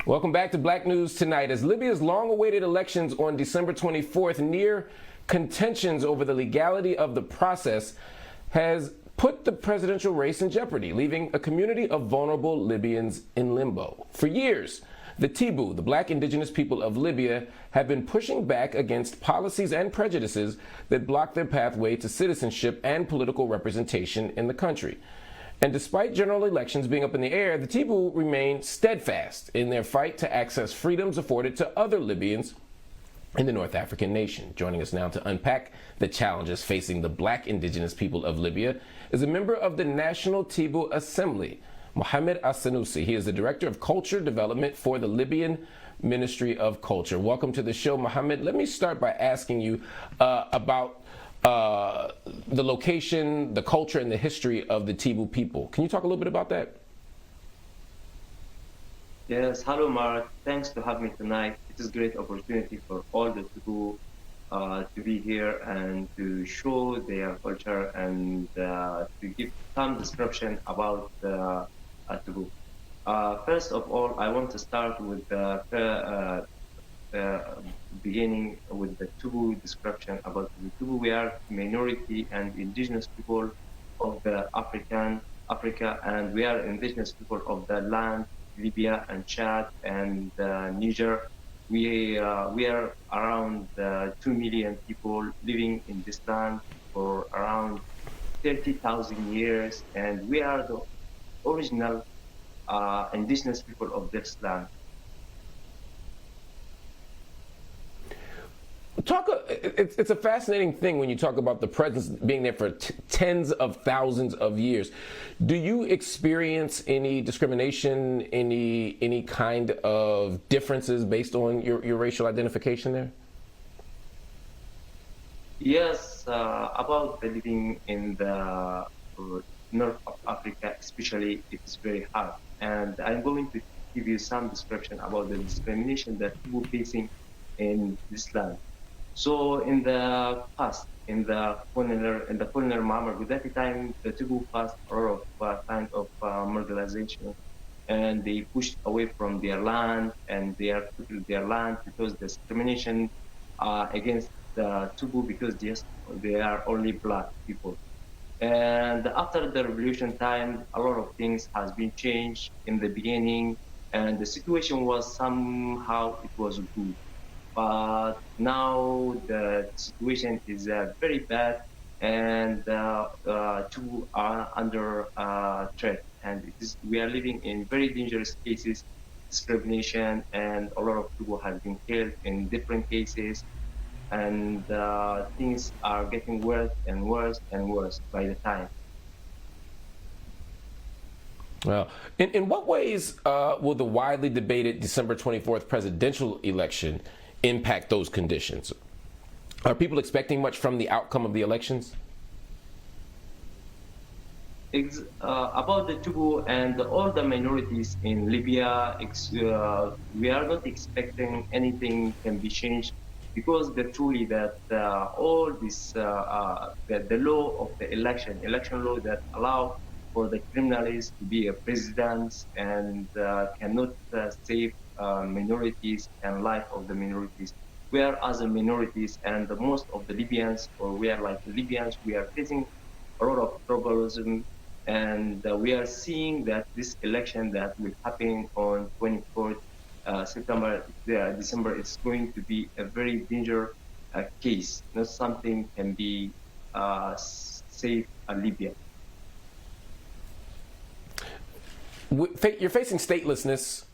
Welcome back to Black News Tonight. As Libya's long-awaited elections on December 24th near, contentions over the legality of the process has put the presidential race in jeopardy, leaving a community of vulnerable Libyans in limbo. For years, the Tebu, the Black Indigenous people of Libya, have been pushing back against policies and prejudices that block their pathway to citizenship and political representation in the country. And despite general elections being up in the air, the Tebu remain steadfast in their fight to access freedoms afforded to other Libyans in the North African nation. Joining us now to unpack the challenges facing the Black Indigenous people of Libya is a member of the National Tebu Assembly, Mohammed Al-Sanousi. He is the Director of Culture Development for the Libyan Ministry of Culture. Welcome to the show, Mohammed. Let me start by asking you about the location, the culture, and the history of the Tebu people. Can you talk a little bit about that? Yes, hello Mark. Thanks to have me tonight. It is a great opportunity for all the Tebu to be here and to show their culture and to give some description about Tebu. First of all, I want to start with beginning with the Tebu description about the Tebu. We are minority and indigenous people of the Africa, and we are indigenous people of the land, Libya and Chad and Niger. We are around 2 million people living in this land for around 30,000 years, and we are the original indigenous people of this land. It's a fascinating thing when you talk about the presence being there for tens of thousands of years. Do you experience any discrimination, any kind of differences based on your racial identification there? Yes, about the living in the North of Africa, especially, it is very hard. And I'm going to give you some description about the discrimination that people facing in this land. So in the past, in the colonial Muammar Gaddafi time, the Tebu passed a lot of kind of marginalization, and they pushed away from their land, and they are took their land because discrimination against the Tebu because they are only black people. And after the revolution time, a lot of things has been changed in the beginning, and the situation was somehow it was good. But now the situation is very bad, and two are under threat. And we are living in very dangerous cases, discrimination, and a lot of people have been killed in different cases. And things are getting worse and worse and worse by the time. Well, in what ways will the widely debated December 24th presidential election impact those conditions? Are people expecting much from the outcome of the elections? About the Tubu and all the minorities in Libya, we are not expecting anything can be changed because truly that all this the law of the election law that allow for the criminals to be a president and cannot save minorities and life of the minorities. We are as a minorities and the most of the Libyans, or we are like the Libyans, we are facing a lot of tribalism, and we are seeing that this election that will happen on 24th December is going to be a very dangerous case. Not something can be safe in Libya. You're facing statelessness.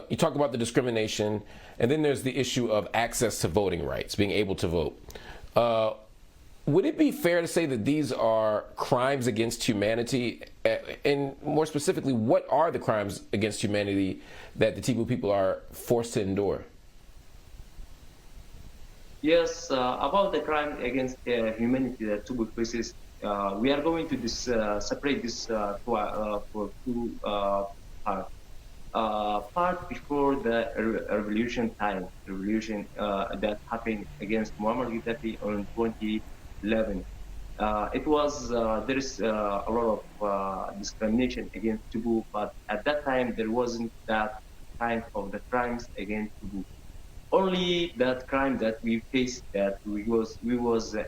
You talk about the discrimination, and then there's the issue of access to voting rights, being able to vote. Would it be fair to say that these are crimes against humanity? And more specifically, what are the crimes against humanity that the Tebu people are forced to endure? Yes, about the crime against humanity that Tebu faces, we are going to separate this for two parts. Part before the revolution that happened against Muammar Gaddafi on 2011. It was there is a lot of discrimination against Tebu, but at that time there wasn't that kind of the crimes against Tubu. Only that crime that we faced, that we was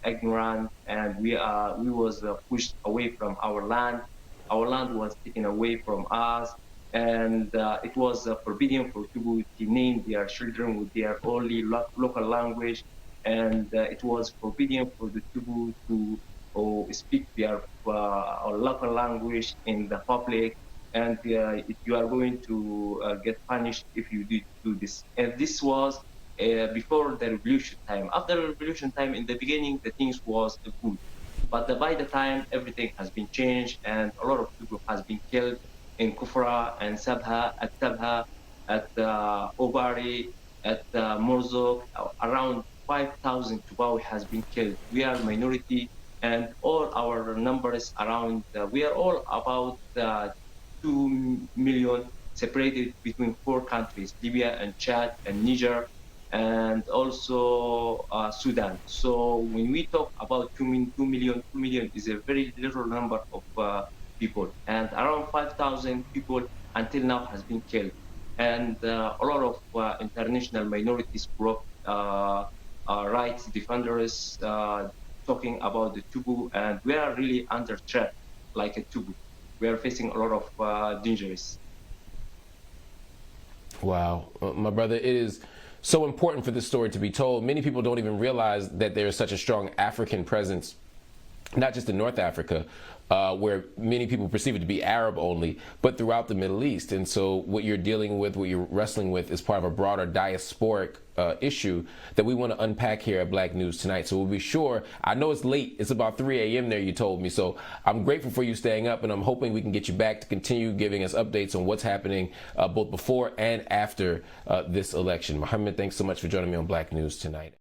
ignorant, and we was pushed away from our land. Our land was taken away from us, and it was forbidden for Tubu to name their children with their only local language, and it was forbidden for the Tubu to speak their local language in the public, and if you are going to get punished if you do this. And this was before the revolution time. After the revolution time, in the beginning, the things was good, but by the time everything has been changed, and a lot of people has been killed in Kufra and Sabha, at Obari, at Morzok, around 5,000 Tubawi has been killed. We are minority, and all our numbers around, we are all about 2 million, separated between 4 countries, Libya and Chad and Niger, and also Sudan. So when we talk about 2 million is a very little number of people, and around 5,000 people until now has been killed. And a lot of international minorities group, rights defenders, talking about the Tubu, and we are really under threat like a Tubu. We are facing a lot of dangers. Wow. My brother, it is so important for this story to be told. Many people don't even realize that there is such a strong African presence, not just in North Africa, where many people perceive it to be Arab only, but throughout the Middle East. And so what you're dealing with, what you're wrestling with, is part of a broader diasporic issue that we want to unpack here at Black News Tonight. So we'll be sure. I know it's late. It's about 3 a.m. there, you told me. So I'm grateful for you staying up, and I'm hoping we can get you back to continue giving us updates on what's happening both before and after this election. Mohammed, thanks so much for joining me on Black News Tonight.